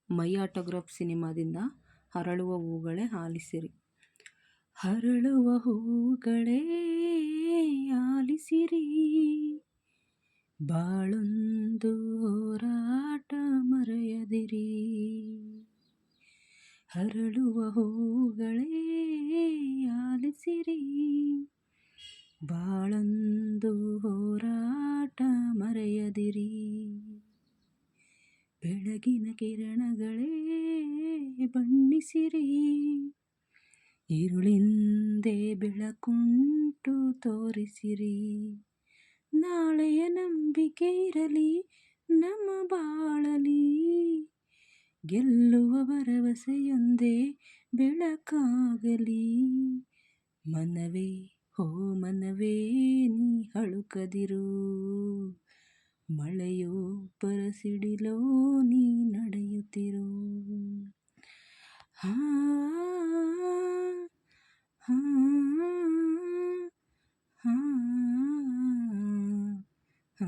ಮೈ autograph ಸಿನಿಮಾದಿಂದ ಅರಳುವ ಹೂಗಳೇ ಆಲಿಸಿರಿ. ಅರಳುವ ಹೂಗಳೇ ಆಲಿಸಿರಿ, ಬಾಳೊಂದು ಹೋರಾಟ ಮರೆಯದಿರಿ. ಅರಳುವ ಹೂಗಳೇ ಆಲಿಸಿರಿ, ಬಾಳೊಂದು ಹೋರಾಟ ಮರೆಯದಿರಿ. ಬೆಳಗಿನ ಕಿರಣಗಳೇ ಬಣ್ಣಿಸಿರಿ, ഇരുಳಿಂದೆ ಬೆಳಕುಂಟು ತೋರಿಸಿರಿ. ನಾಳೆಯ ನಂಬಿಕೆ ಇರಲಿ ನಮ್ಮ ಬಾಳಲಿ, ಗೆಲ್ಲುವ ಭರವಸೆಯೊಂದೇ ಬೆಳಕಾಗಲಿ. ಮನವೇ ಓ ಮನವೇ ನೀ ಅಳುಕದಿರು, ಮಳೆಯೋ ಬರಸಿಡಿಲೋ ನೀ ನಡೆಯುತ್ತಿರು. ಹಾ ಹಾ ಹಾ ಹಾ.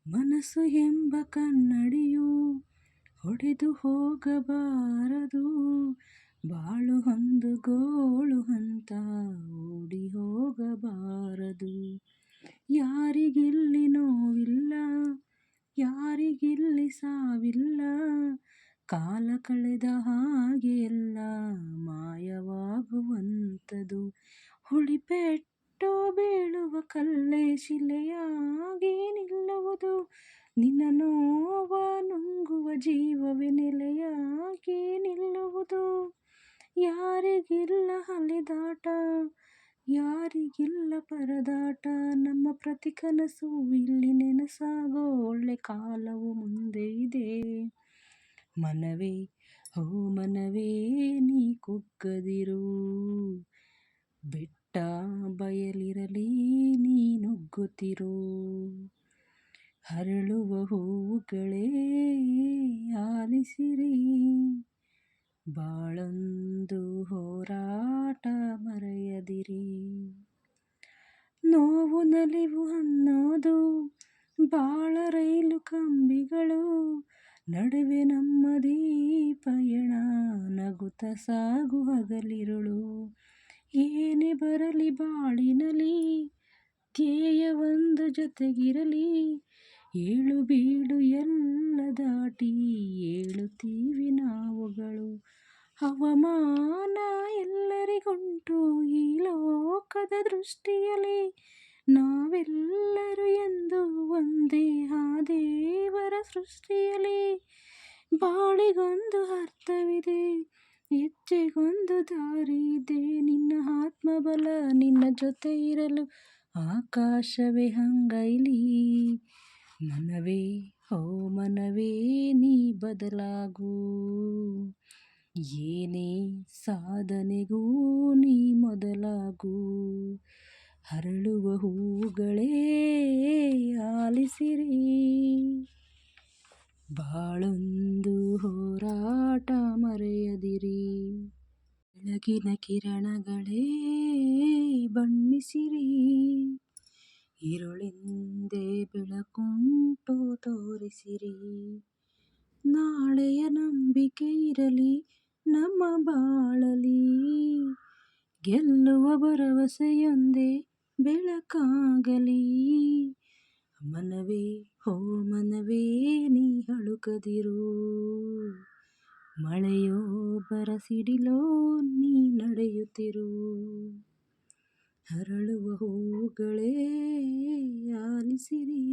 ಮನಸ್ಸು ಎಂಬ ಕನ್ನಡಿಯು ಹೊಡೆದು ಹೋಗಬಾರದು, ಬಾಳು ಒಂದು ಗೋಳು ಅಂತ ಓಡಿ ಹೋಗಬಾರದು. ಯಾರಿಗಿಲ್ಲಿ ನೋವಿಲ್ಲ, ಯಾರಿಗಿಲ್ಲಿ ಸಾವಿಲ್ಲ, ಕಾಲ ಕಳೆದ ಹಾಗೆ ಎಲ್ಲ ಮಾಯವಾಗುವಂಥದ್ದು. ಹುಳಿಪೆಟ್ಟೋ ಬೀಳುವ ಕಲ್ಲೇ ಶಿಲೆಯಾಗಿ ನಿಲ್ಲುವುದು, ನಿನ್ನ ನೋವ ನುಂಗುವ ಜೀವವೇ ನೆಲೆಯಾಗಿ ನಿಲ್ಲುವುದು. ಯಾರಿಗಿಲ್ಲ ಅಲೆದಾಟ, ಯಾರಿಗಿಲ್ಲ ಪರದಾಟ, ನಮ್ಮ ಪ್ರತಿ ಕನಸು ಇಲ್ಲಿ ನೆನಸಾಗೋ ಒಳ್ಳೆ ಕಾಲವು ಮುಂದೆ ಇದೆ. ಮನವೇ ಓ ಮನವೇ ನೀ ಕುಗ್ಗದಿರು, ಬೆಟ್ಟ ಬಯಲಿರಲಿ ನೀ ನುಗ್ಗುತ್ತಿರು. ಅರಳುವ ಹೂಗಳೇ ಆಲಿಸಿರಿ, ಬಾಳೊಂದು ಹೋರಾಟ ಮರೆಯದಿರಿ. ನೋವು ನಲಿವು ಅನ್ನೋದು ಬಾಳ ರೈಲು ಕಂಬಿಗಳು, ನಡುವೆ ನಮ್ಮದೀ ಪಯಣ ನಗುತ್ತ ಸಾಗು ಹಗಲಿರುಳು. ಏನೇ ಬರಲಿ ಬಾಳಿನಲಿ ಧ್ಯೇಯ ಒಂದು ಜೊತೆಗಿರಲಿ, ಏಳು ಬೀಳು ಎಲ್ಲ ದಾಟಿ ಏಳುತ್ತೀವಿ ನಾವುಗಳು. ಅವಮಾನ ಎಲ್ಲರಿಗುಂಟು ಈ ಲೋಕದ ದೃಷ್ಟಿಯಲ್ಲಿ, ನಾವೆಲ್ಲರೂ ಎಂದು ಒಂದೇ ಆ ದೇವರ ಸೃಷ್ಟಿಯಲ್ಲಿ. ಬಾಳಿಗೊಂದು ಅರ್ಥವಿದೆ, ಹೆಜ್ಜೆಗೊಂದು ದಾರಿ ಇದೆ, ನಿನ್ನ ಆತ್ಮಬಲ ನಿನ್ನ ಜೊತೆ ಇರಲು ಆಕಾಶವೇ ಅಂಗೈಲಿ. ಮನವೇ ಓ ಮನವೇ ನೀ ಬದಲಾಗು, ಏನೇ ಸಾಧನೆಗೂ ನೀ ಮೊದಲಾಗು. ಅರಳುವ ಹೂಗಳೇ ಆಲಿಸಿರಿ, ಬಾಳೊಂದು ಹೋರಾಟ ಮರೆಯದಿರಿ. ಬೆಳಗಿನ ಕಿರಣಗಳೇ ಬಣ್ಣಿಸಿರಿ, ഇരുಳಿಂದೆ ಬೆಳಕುಂಟು ತೋರಿಸಿರಿ. ನಾಳೆಯ ನಂಬಿಕೆ ಇರಲಿ ನಮ್ಮ ಬಾಳಲಿ, ಗೆಲ್ಲುವ ಭರವಸೆಯೊಂದೇ ಬೆಳಕಾಗಲಿ. ಮನವೇ ಓ ಮನವೇ ನೀ ಅಳುಕದಿರು, ಮಳೆಯೋ ಬರಸಿಡಿಲೋ ನೀ ನಡೆಯುತ್ತಿರು. ಅರಳುವ ಹೂಗಳೇ ಆಲಿಸಿರಿ,